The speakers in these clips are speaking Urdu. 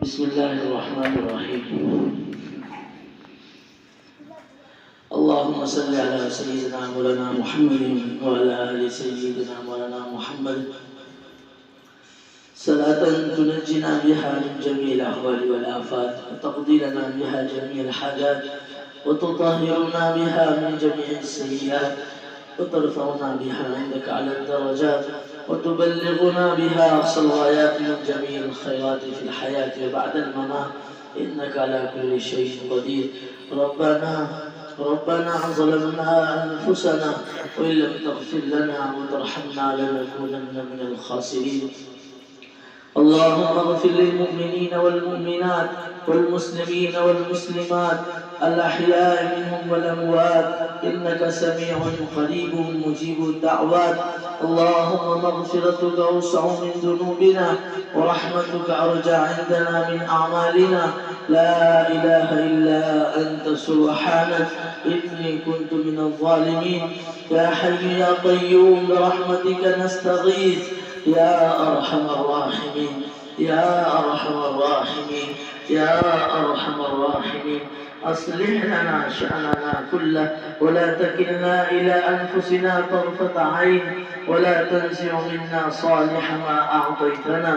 بسم الله الرحمن الرحيم. اللهم صل على سيدنا مولانا محمد وعلى آل سيدنا مولانا محمد صلاة تنجنا بها من جميع الأهوال والآفات وتقضي لنا بها جميع الحاجات وتطهرنا بها من جميع السيئات وترفعنا بها عندك على الدرجات وتبلغنا بها أقصى الغايات من جميع الخيرات في الحياة وبعد الممات إنك على كل شيء قدير. ربنا ظلمنا أنفسنا وإن لم تغفر لنا وترحمنا لنكونن من الخاسرين. اللهم اغفر للمؤمنين والمؤمنات والمسلمين والمسلمات الأحياء منهم والأموات إنك سميع قريب مجيب الدعوات. اللهم مغفرتك أوسع من ذنوبنا ورحمتك أرجى عندنا من أعمالنا. لا إله إلا أنت سبحانك إني كنت من الظالمين. يا حي يا قيوم برحمتك نستغيث يا أرحم الراحمين يا أرحم الراحمين يا أرحم الراحمين. أصلح لنا شأننا كله ولا تكلنا إلى أنفسنا طرفة عين ولا تنزع منا صالح ما أعطيتنا.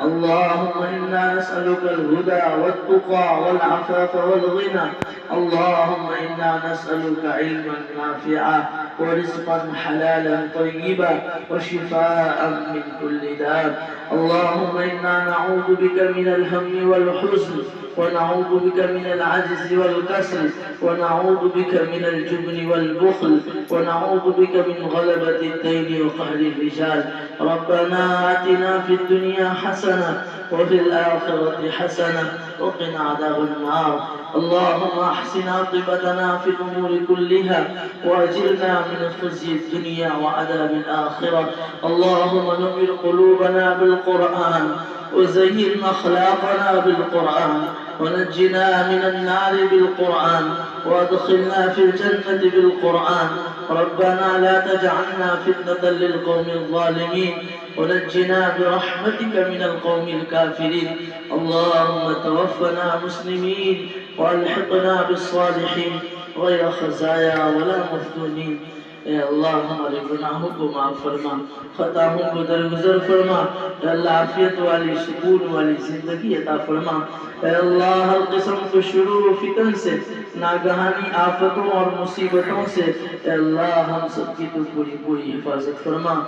اللهم إنا نسألك الهدى والتقى والعفاف والغنى. اللهم إنا نسألك علما نافعا ورزقا حلالا طيبا وشفاء من كل داء. اللهم إنا نعوذ بك من الهم والحزن ونعوذ بك من العجز والكسل ونعوذ بك من الجبن والبخل ونعوذ بك من غلبة الدين وقهر الرجال. ربنا آتنا في الدنيا حسنة وفي الآخرة حسنة وقنا عذاب النار. اللهم أحسن عاقبتنا في الأمور كلها وأجرنا من خزي الدنيا وعذاب الآخرة. اللهم نور قلوبنا بالقرآن وزين أخلاقنا بالقرآن ونجنا من النار بالقرآن وادخلنا في الجنة بالقرآن. ربنا لا تجعلنا فتنة للقوم الظالمين ونجنا برحمتك من القوم الكافرين. اللهم توفنا مسلمين والحقنا بالصالحين غير خزايا ولا مفتونين. اے اللہ ہمارے گناہوں کو معاف فرما، خطاؤں کو درگزر فرما. اے اللہ عافیت والی سکون والی زندگی عطا فرما. اے اللہ ہر قسم کے شرور و فتن سے، ناگہانی آفتوں اور مصیبتوں سے اے اللہ ہم سب کی تو پوری پوری حفاظت فرما.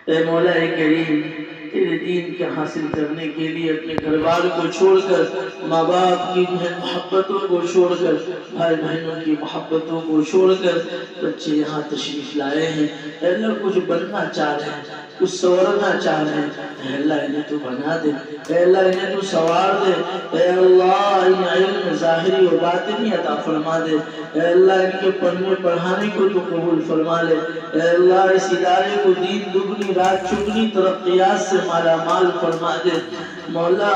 اے مولا کریم، تیرے دین کے حاصل کرنے کے لیے اپنے گھر بار کو چھوڑ کر، ماں باپ کی محبتوں کو چھوڑ کر، بھائی بہنوں کی محبتوں کو چھوڑ کر بچے یہاں تشریف لائے ہیں. اے اللہ کچھ بننا چاہ رہے ہیں، کچھ سنورنا چاہ رہے ہیں. اے اللہ انہیں تو بنا دے، اے اللہ انہیں تو سنوار دے. اے اللہ انہیں علم ظاہری و باطنی عطا فرما دے. اے اللہ ان کے پڑھنے پڑھانے کو تو قبول فرما لے. اے اللہ اس ادارے کو دین دگنی رات چگنی ترقیات سے مالا مال فرما دے. مولا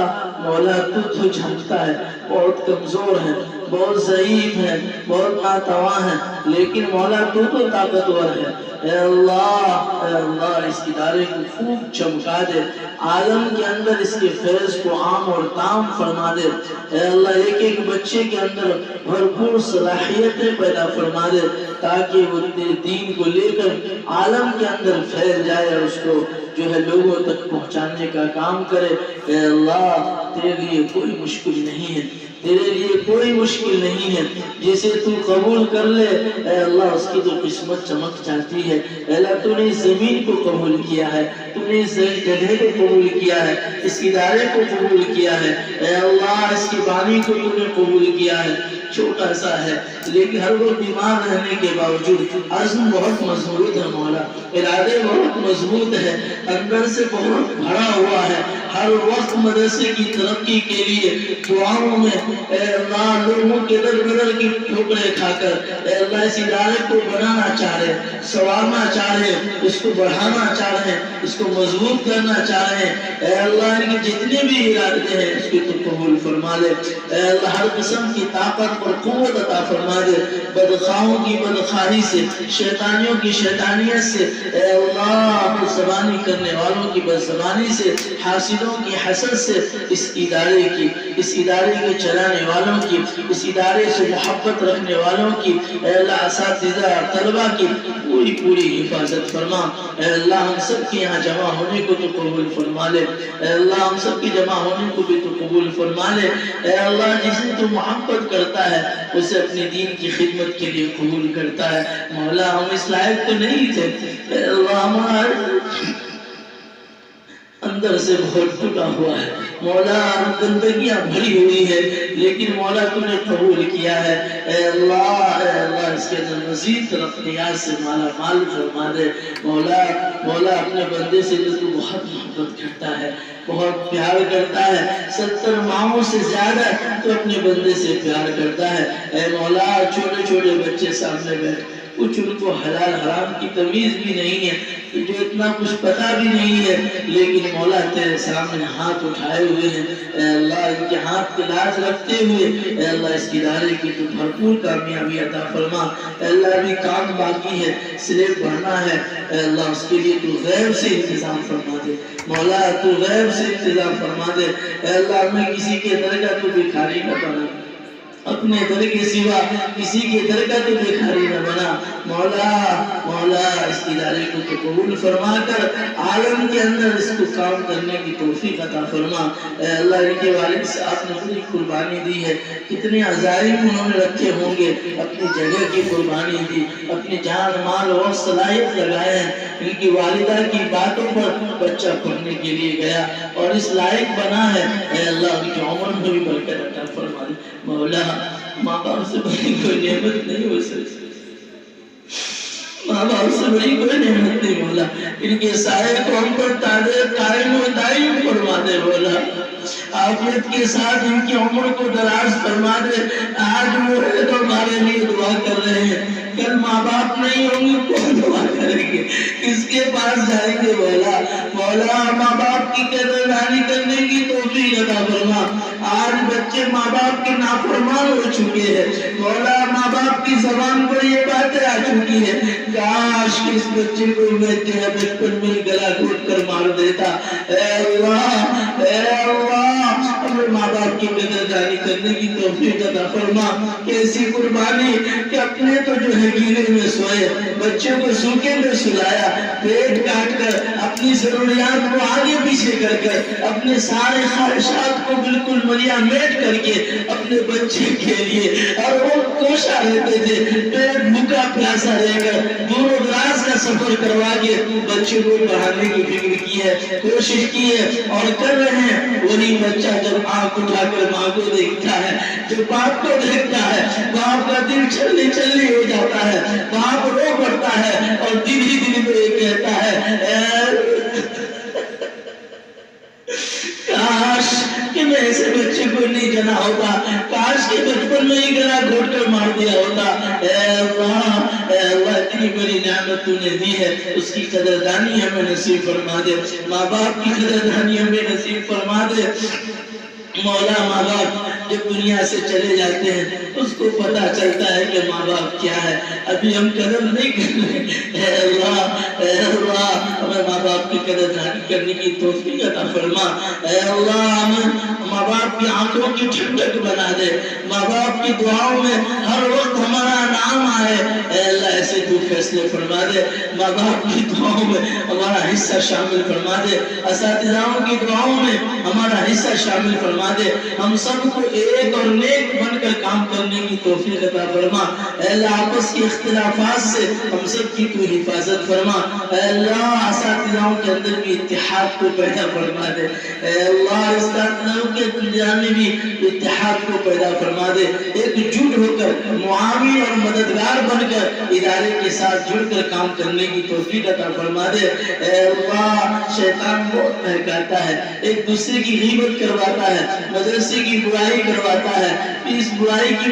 تو جھنکتا ہے، بہت کمزور ہے، بہت ضعیف ہے، بہت ناتواں ہے، لیکن مولا تو طاقتور ہے. اے اللہ اس ادارے کو خوب چمکا دے، عالم کے اندر اس کے فیض کو عام اور تام فرما دے. اے اللہ ایک ایک بچے کے اندر بھرپور صلاحیتیں پیدا فرما دے تاکہ وہ تیرے دین کو لے کر عالم کے اندر پھیل جائے اور اس کو جو ہے لوگوں تک پہنچانے کا کام کرے. اے اللہ تیرے لیے کوئی مشکل نہیں ہے، تیرے لیے کوئی مشکل نہیں ہے. جسے تو قبول کر لے اے اللہ اس کی تو قسمت چمک جاتی ہے. اے اللہ تو نے اس زمین کو قبول کیا ہے، تو نے اس جگہ کو قبول کیا ہے، اس ادارے کو قبول کیا ہے. اے اللہ اس کی بانی کو تو نے قبول کیا ہے. چھوٹا سا ہے لیکن ہر وقت بیمار رہنے کے باوجود عزم بہت مضبوط ہے مولا، ارادے بہت مضبوط ہے، اندر سے بہت بھرا ہوا ہے. ہر وقت مدرسے کی ترقی کے لیے دعاؤں میں اے اللہ لوگوں کے در بدر کی ٹھوکریں کھا کر اے اللہ اس ادارے کو بنانا چاہ رہے، سنوارنا چاہ رہے، اس کو بڑھانا چاہ رہے، اس کو مضبوط کرنا چاہ رہے ہیں. اے اللہ ان کے جتنے بھی ارادے ہیں اس کو تو قبول فرما لے. اے اللہ ہر قسم کی طاقت اور قوت عطا فرما دے. بدخواہوں کی بدخواہی سے، شیطانیوں کی شیطانیت سے، اے اللہ بد زبانی کرنے والوں کی بد زبانی سے، حاسد حاسدوں کی حسد سے اس ادارے کے چلانے والوں کی، اس ادارے سے محبت رکھنے والوں کی، اے اللہ اساتذہ طلبہ کی پوری حفاظت فرما۔ اے اللہ ہم سب کے یہاں جمع ہونے کو تو قبول فرما لے، اے اللہ ہم سب کے جمع ہونے کو بھی تو قبول فرما لے۔ اے اللہ جسے تو محبت کرتا ہے اسے اپنے دین کی خدمت کے لیے قبول کرتا ہے۔ مولا ہم اس لائق تو نہیں تھے، اے اللہ ہمارے اندر سے بہت ٹوٹا ہوا ہے مولا، گندگیاں بھری ہوئی ہے، لیکن مولا تو نے قبول کیا ہے۔ اے اللہ اس کے اندر مزید ترقیات سے مالا مال فرما دے۔ مولا اپنے بندے سے تو بہت محبت کرتا ہے، بہت پیار کرتا ہے، 70 ماہوں سے زیادہ تو اپنے بندے سے پیار کرتا ہے۔ اے مولا چھوٹے چھوٹے بچے سامنے بیٹھ، کچھ ان کو حلال حرام کی تمیز بھی نہیں ہے، جو اتنا کچھ پتا بھی نہیں ہے، لیکن مولا تیرے سامنے ہاتھ اٹھائے ہوئے ہیں۔ اے اللہ ان کے ہاتھ پہ لاج رکھتے ہوئے اے اللہ اس ادارے کی تو بھرپور کامیابی عطا فرما۔ اے اللہ ابھی کام باقی ہے، سلیب بڑھنا ہے، اے اللہ اس کے لیے تو غیب سے انتظام فرما دے مولا، تو غیب سے انتظام فرما دے۔ اے اللہ میں کسی کے در کا تو بھکاری نہ بنا، اپنے در کے سوا کسی کے در کا تو بھکاری نہ بنا۔ مولا اس ادارے کو تو قبول فرما کر عالم کے اندر اس کو کام کرنے کی توفیق عطا فرما۔ اے اللہ ان کے والد صاحب نے بڑی قربانی دی ہے، کتنے عزائم انہوں نے رکھے ہوں گے، اپنی جگہ کی قربانی دی، اپنی جان مال اور صلاحیت لگائے ہیں۔ ان کی والدہ کی باتوں پر بچہ پڑھنے کے لیے گیا اور اس لائق بنا ہے۔ اے اللہ ان کی عمر میں بھی برکت عطا فرما دے مولا۔ ماں باپ سے بڑی کوئی نعمت نہیں ہو سکتی، ماں باپ سے بڑی کوئی نعمت نہیں مولا، ان کے سائے کو ہم پر قائم و دائم فرما دے مولا، عافیت کے ساتھ ان کی عمر کو دراز فرما دے۔ آج وہ ہے تو ہمارے لیے دعا کر رہے ہیں، کل ماں باپ نہیں ہوں گے کون دعا کریں گے، کس کے پاس جائیں گے مولا ماں باپ کی قدردانی کرنے کی توفیق عطا فرما۔ آج بچے ماں باپ کے نافرمان ہو چکے ہیں مولا، ماں باپ کی زبان پر یہ باتیں آ چکی ہے، کاش اس بچے کو میں تیرا بچپن میں گلا گھوٹ کر مار دیتا۔ اے اللہ ہمیں ماں باپ کی قدردانی کرنے کی توفیق عطا فرما۔ کیسی قربانی کہ اپنے تو جو ہے گیلے میں سوئے، بچوں کو سوکھے میں سلایا، پیٹ کاٹ کر اپنی ضروریات کو آگے پیچھے کر اپنے سارے خواہشات کو بالکل ملیا میٹ کر کے اپنے بچے کے لیے، اور وہ کوشاں رہتے تھے، پیٹ بھوکا پیاسا رہ کر دور و دراز کا سفر کروا کے بچوں کو پڑھانے کی فکر کی ہے، کوشش کی ہے اور کر رہے ہیں۔ وہی بچہ جب آنکھ اٹھا کر ماں کو دیکھتا ہے، جب باپ کو دیکھتا ہے، باپ کا دل چلنی ہو جاتا ہے، باپ رو پڑتا ہے اور دل ہی دل میں یہ کہتا ہے کاش کہ میں ایسے بچے کو نہیں جنا ہوتا، کاش کہ بچپن میں ہی گلا گھوٹ کر مار دیا ہوتا۔ اے اللہ اتنی بڑی نعمت تو نے دی ہے، اس کی قدردانی ہمیں نصیب فرما دے، ماں باپ کی قدردانی ہمیں نصیب فرما دے مولا۔ ماں باپ جب دنیا سے چلے جاتے ہیں اس کو پتا چلتا ہے کہ ماں باپ کیا ہے، ابھی ہم قدر نہیں کر رہے۔ اے اللہ ہمیں ماں باپ کی قدردانی کرنے کی توفیق عطا فرما۔ اے اللہ ہمیں ماں باپ کی آنکھوں کی ٹھنڈک بنا دے، ماں باپ کی دعاؤں میں ہر وقت ہمارا نام آئے۔ اے اللہ ایسے تو فیصلے فرما دے، ماں باپ کی دعاؤں میں ہمارا حصہ شامل فرما دے، اساتذاؤں کی دعاؤں میں ہمارا حصہ شامل فرما دے، ہم سب کو ایک اور نیک بن کر کام کرنے کی توفیق عطا فرما۔ اے اللہ آپس کے اختلافات سے ہم سب کی تو حفاظت فرما۔ اے اللہ اساتذاؤں کے اندر بھی اتحاد کو پیدا فرما دے، اے اللہ اساتذاؤں کے درمیان میں بھی اتحاد کو پیدا فرما دے، ایک جٹ ہو کر معاون اور مددگار بن کر ادارے کے ساتھ جڑ کر کام کرنے کی توفیق عطا فرما دے۔ اے اللہ شیطان بہت بہکاتا ہے، ایک دوسرے کی غیبت کرواتا ہے، مدرسے کی برائی کرواتا ہے، اس برائی کی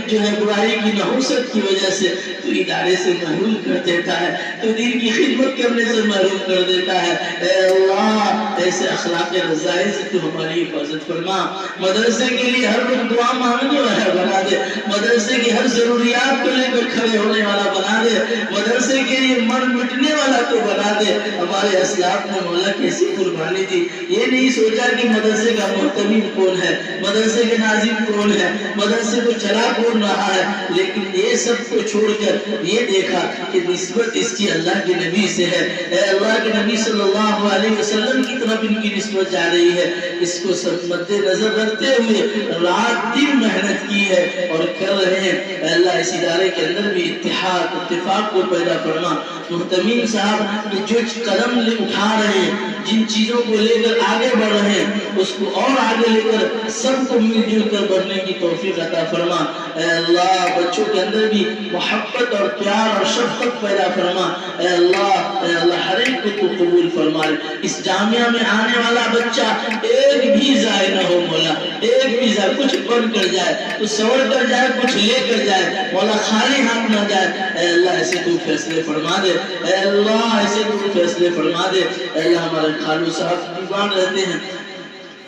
جو ہے برائی کی نحوست کی وجہ سے تو ادارے سے محروم کر دیتا ہے، تو دین کی خدمت کرنے سے محروم کر دیتا ہے۔ اے اللہ ایسے اخلاق رضائع سے تو ہماری حفاظت حفاظت فرما. مدرسے کے لیے ہر وقت دعا مانگنے والا بنا دے. مدرسے کی ہر ضروریات کو لے کر کھڑے ہونے والا بنا دے. مدرسے کے لیے مر مٹنے والا تو بنا دے. ہمارے اسلاف نے مولا کیسی قربانی دی. یہ نہیں سوچا کہ مدرسے کا محتمم کون ہے, مدرسے کے ناظم کون ہے, مدرسے کو چلا کون رہا ہے, لیکن یہ سب کو چھوڑ کر یہ دیکھا کہ نسبت اس کی اللہ کے نبی سے ہے. اے اللہ کے نبی صلی اللہ علیہ وسلم کی طرف ان کی نسبت جا رہی ہے. اس کو مد نظر رکھتے ہوئے رات دن محنت کی ہے اور کر رہے ہیں. اے اللہ اس ادارے کے اندر بھی اتفاق کو پیدا فرما. محتمین صاحب جو قدم اٹھا رہے ہیں, جن چیزوں کو لے کر آگے بڑھ رہے ہیں, اس کو اور آگے لے کر سب کو مل جل کر بڑھنے کی توفیق عطا فرما. اے اللہ بچوں کے اندر بھی محبت اور پیار اور شفقت پیدا فرما. اے اللہ ہر ایک کو تو قبول فرما. اس جامعہ میں آنے والا بچہ ایک بھی ضائع نہ ہو مولا, ایک بھی ضائع, کچھ بن کر جائے, کچھ سور کر جائے, کچھ لے کر جائے مولا, خالی ہاتھ نہ جائے. اے اللہ ایسے تو فیصلے فرما دے. اے اللہ ایسے تو فیصلے فرما دے. اے اللہ ہمارے خالو صاحب دیوان رہتے ہیں,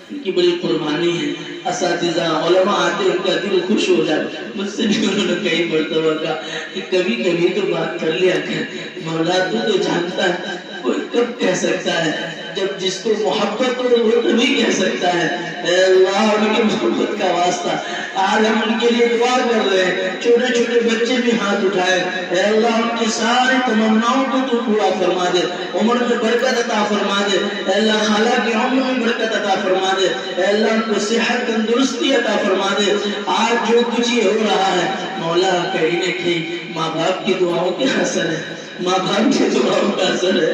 ان کی بڑی قربانی ہے. اساتذہ علماء آتے ان کا دل خوش ہو جائے. مجھ سے بھی انہوں نے کئی مرتبہ کہا کہ کبھی کبھی تو بات کر لیا کر مولا, تو جانتا ہے کوئی کب کہہ سکتا ہے, جب جس کو محبت ہو وہ کبھی کہہ سکتا ہے. اے اللہ ان کی محبت کا واسطہ آج ہم ان کے لیے دعا کر رہے ہیں. چھوٹے چھوٹے بچے بھی ہاتھ اٹھائے. اے اللہ ان کی ساری تمناؤں کو تو پورا فرما دے, عمر میں برکت عطا فرما دے. اے اللہ خالہ کی عمر میں برکت عطا فرما دے. اے اللہ ان کو صحت تندرستی عطا فرما دے. آج جو کچھ یہ ہو رہا ہے مولا, کہیں نہ کہیں ماں باپ کی دعاؤں کے اثر ہے, ماں باپ کی دعاؤں کا اثر ہے.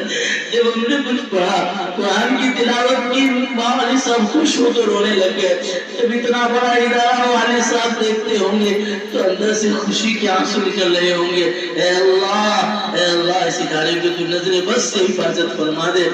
جب ہم نے کچھ پڑھا, قرآن کی تلاوت کی, والد صاحب خوش ہو تو رونے لگ گئے. جب اتنا بڑا ادارہ والد صاحب دیکھتے ہوں گے تو اندر سے خوشی کے آنسو نکل رہے ہوں گے. اے اللہ اس ادارے کو تو نظر بس سے حفاظت فرما دے.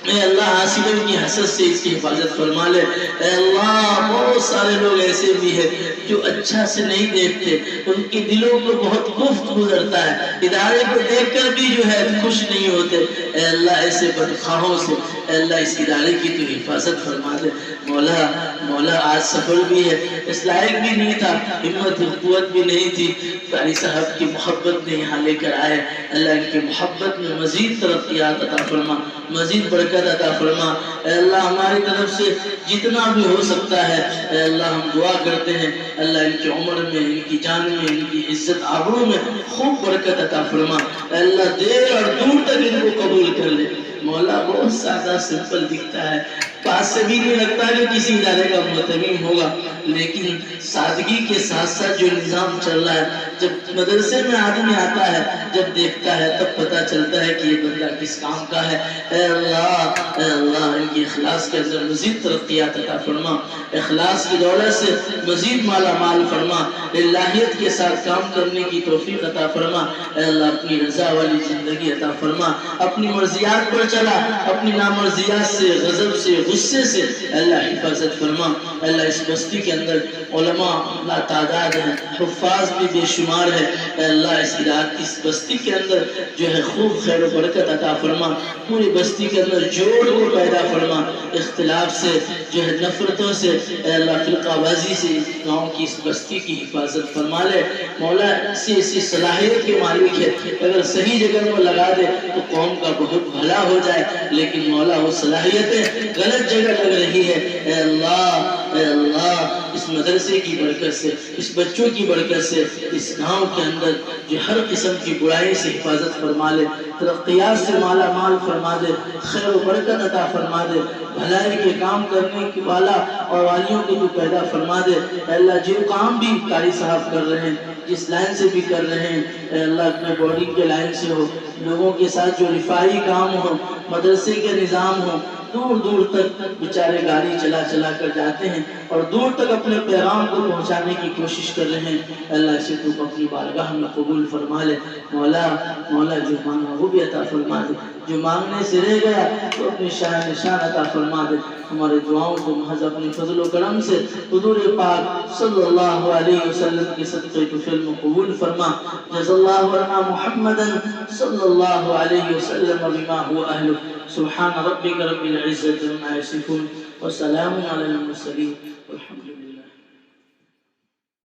اے اللہ حاسدوں کی حسد سے اس کی حفاظت فرما لے. اے اللہ بہت سارے لوگ ایسے بھی ہیں جو اچھا سے نہیں دیکھتے, ان کے دلوں کو بہت کفر گزرتا ہے, ادارے کو دیکھ کر بھی جو ہے خوش نہیں ہوتے. اے اللہ ایسے بدخواہوں سے اے اللہ اس ادارے کی تو حفاظت فرما دے. مولا آج سفر بھی ہے, اس لائق بھی نہیں تھا, ہمت قوت بھی نہیں تھی, قاری صاحب کی محبت نے یہاں لے کر آئے. اللہ ان کی محبت میں مزید ترقیات عطا فرما, مزید برکت عطا فرما. اے اللہ ہماری طرف سے جتنا بھی ہو سکتا ہے اے اللہ ہم دعا کرتے ہیں. اللہ ان کی عمر میں, ان کی جان میں, ان کی عزت آبرو میں خوب برکت عطا فرما. اے اللہ دیر اور دور تک ان کو قبول کر لے. مولا بہت سادہ سمپل دکھتا ہے, پاس سے بھی نہیں لگتا کہ کسی ادارے کا محتمم ہوگا, لیکن سادگی کے ساتھ ساتھ جو نظام چل رہا ہے, جب مدرسے میں آدمی آتا ہے, جب دیکھتا ہے تب پتہ چلتا ہے کہ یہ بندہ کس کام کا ہے. اے اللہ ان کی اخلاص کے اندر مزید ترقیات عطا فرما, اخلاص کی دولت سے مزید مالا مال فرما, الہیت کے ساتھ کام کرنے کی توفیق عطا فرما. اے اللہ اپنی رضا والی زندگی عطا فرما, اپنی مرضیات پر چلا, اپنی نامرضیات سے, غضب سے, غصے سے اللہ حفاظت فرما. اللہ اس بستی کے اندر علماء لا تعداد ہیں, حفاظ بھی بے شمار ہے. اے اللہ اس بستی کے اندر جو ہے خوب خیر و برکت عطا فرما, پوری بستی کے اندر جوڑ کو پیدا فرما, اختلاف سے جو ہے نفرتوں سے اے اللہ فرقہ بازی سے گاؤں کی اس بستی کی حفاظت فرما لے. مولا ایسی صلاحیت کے مالک ہے, اگر صحیح جگہ میں لگا دے تو قوم کا بہت بھلا ہو جائے, لیکن مولا وہ صلاحیتیں غلط جگہ لگ رہی ہے. اے اللہ اس مدرسے کی برکت سے, اس بچوں کی برکت سے اس گاؤں کے اندر جو ہر قسم کی برائی سے حفاظت فرما لے, ترقیات سے مالا مال فرما دے, خیر و برکت عطا فرما دے, بھلائی کے کام کرنے کی والا اور والیوں کو تو پیدا فرما دے. اے اللہ جو کام بھی قاری صاحب کر رہے ہیں, جس لائن سے بھی کر رہے ہیں, اے اللہ اپنے بورڈنگ کے لائن سے ہو, لوگوں کے ساتھ جو رفاہی کام ہو, مدرسے کے نظام ہو, دور دور تک بیچارے گاڑی چلا کر جاتے ہیں اور دور تک اپنے پیغام کو پہنچانے کی کوشش کر رہے ہیں. اللہ اسے تو اپنی بارگاہ میں قبول فرما لے. مولا جو مانگا وہ بھی عطا فرما دے, جو مانگنے سے رہ گیا تو اپنی شان نشان عطا فرما دے. ہمارے دعاؤں کو محض اپنی فضل و کرم سے حضور پاک صلی اللہ علیہ وسلم کے صدقے کی فلم قبول فرما. جزا اللہ عنا محمدا صلی اللہ علیہ وسلم بما هو اہلہ. سبحان ربك رب العزة عما يصفون وسلام على المرسلين والحمد